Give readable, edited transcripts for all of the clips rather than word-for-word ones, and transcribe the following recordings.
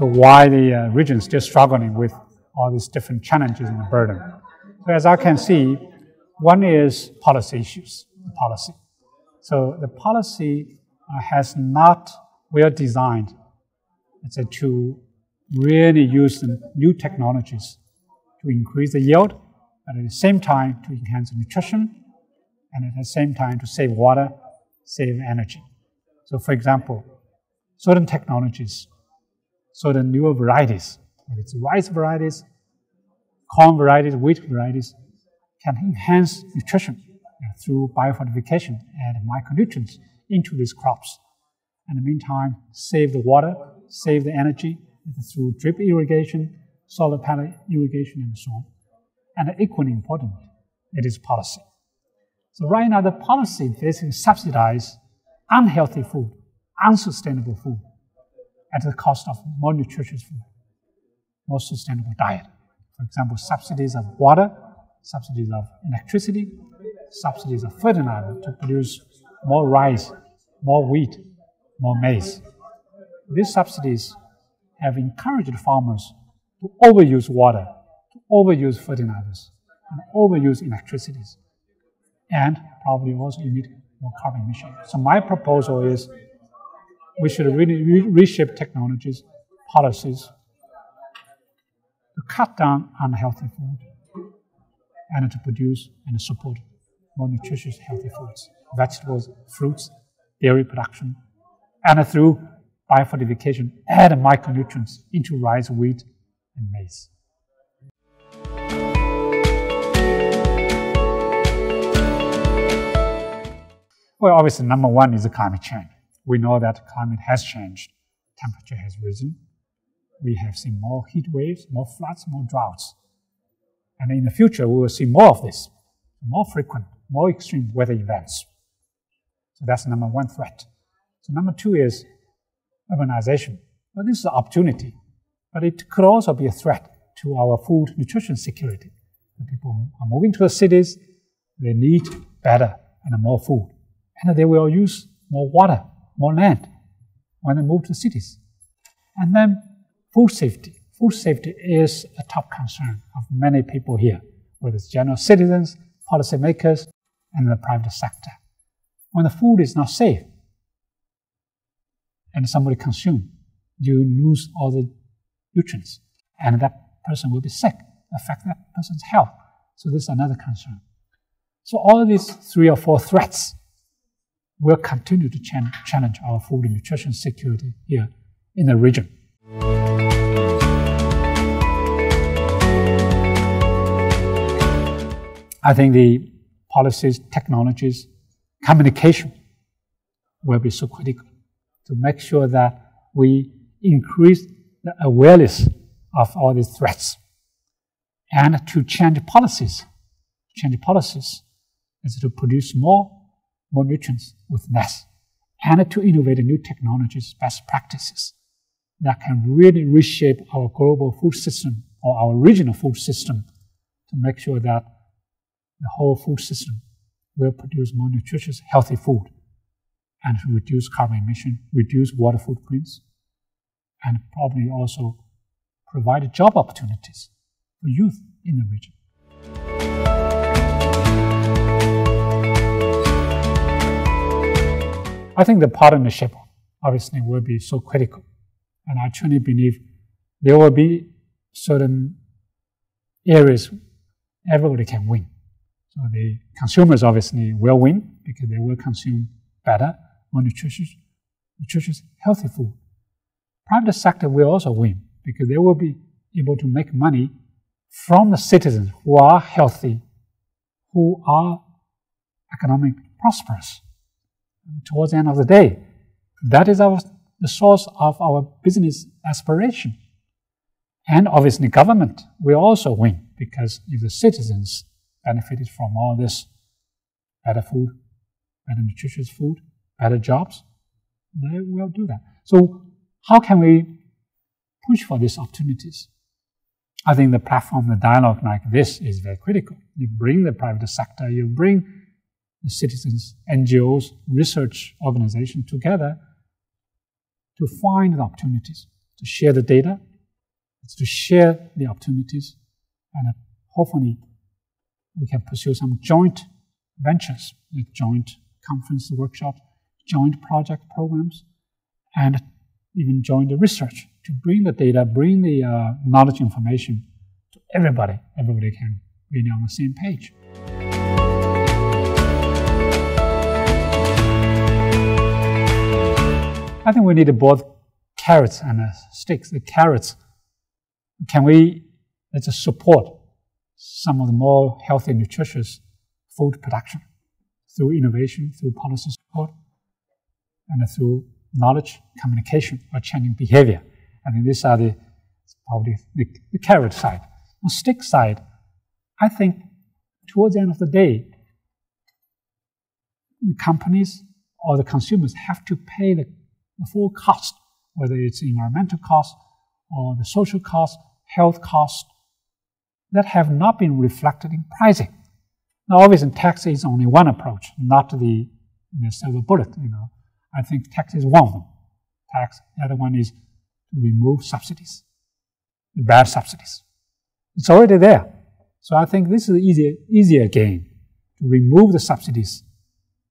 So why the region is still struggling with all these different challenges and the burden. So as I can see, one is policy issues, the policy. So the policy has not well designed, let's say, to really use the new technologies to increase the yield, but at the same time to enhance nutrition, and at the same time to save water, save energy. So for example, certain technologies, certain newer varieties, whether it's rice varieties, corn varieties, wheat varieties, can enhance nutrition through biofortification and micronutrients into these crops. And in the meantime, save the water, save the energy through drip irrigation, solar panel irrigation, and so on. And equally important, it is policy. So right now, the policy basically subsidizes unhealthy food, unsustainable food, at the cost of more nutritious food, more sustainable diet. For example, subsidies of water, subsidies of electricity, subsidies of fertilizer to produce more rice, more wheat, more maize. These subsidies have encouraged farmers to overuse water, to overuse fertilizers, and overuse electricities, and probably also emit more carbon emissions. So my proposal is we should really reshape technologies, policies, to cut down unhealthy food and to produce and support more nutritious, healthy foods, vegetables, fruits, dairy production, and through biofortification, add micronutrients into rice, wheat, and maize. Well, obviously, number one is the climate change. We know that climate has changed. Temperature has risen. We have seen more heat waves, more floods, more droughts. And in the future, we will see more of this, more frequent, more extreme weather events. So that's number one threat. So number two is urbanization. Well, this is an opportunity, but it could also be a threat to our food nutrition security. The people are moving to the cities, they need better and more food. And they will use more water, more land when they move to cities. And then food safety. Food safety is a top concern of many people here, whether it's general citizens, policymakers, and the private sector. When the food is not safe and somebody consumes, you lose all the nutrients, and that person will be sick, affect that person's health. So this is another concern. So all of these 3 or 4 threats will continue to challenge our food and nutrition security here in the region. I think the policies, technologies, communication will be so critical to make sure that we increase the awareness of all these threats and to change policies. Change policies is to produce more nutrients with less, and to innovate new technologies, best practices that can really reshape our global food system or our regional food system to make sure that the whole food system will produce more nutritious, healthy food and to reduce carbon emission, reduce water footprints, and probably also provide job opportunities for youth in the region. I think the partnership obviously will be so critical, and I truly believe there will be certain areas everybody can win. So the consumers obviously will win because they will consume better, more nutritious, healthy food. Private sector will also win because they will be able to make money from the citizens who are healthy, who are economically prosperous. Towards the end of the day, that is the source of our business aspiration. And obviously government will also win because if the citizens benefited from all this better food, better nutritious food, better jobs, they will do that. So how can we push for these opportunities? I think the platform, the dialogue like this is very critical. You bring the private sector, you bring the citizens, NGOs, research organizations together to find the opportunities. to share the data, it's to share the opportunities, and hopefully we can pursue some joint ventures, like joint conference workshops, joint project programs, and even joint research to bring the data, bring the knowledge information to everybody. Everybody can be on the same page. I think we need both carrots and sticks. The carrots, let's just support some of the more healthy, nutritious food production through innovation, through policy support, and through knowledge, communication, or changing behavior. I think these are probably the carrot side. On the stick side, I think towards the end of the day, the companies or the consumers have to pay the full cost, whether it's environmental cost or the social cost, health cost, that have not been reflected in pricing. Now, obviously, tax is only one approach, not the silver bullet. I think tax is one of them. The other one is to remove subsidies, the bad subsidies. It's already there. So I think this is an easier game, to remove the subsidies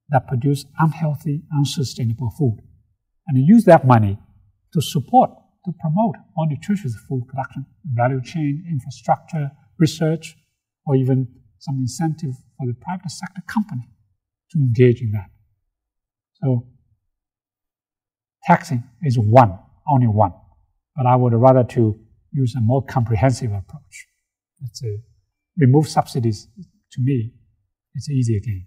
that produce unhealthy, unsustainable food, and use that money to support, to promote more nutritious food production, value chain, infrastructure, research, or even some incentive for the private sector company to engage in that. So taxing is only one, but I would rather to use a more comprehensive approach. Remove subsidies, to me, it's an easier game.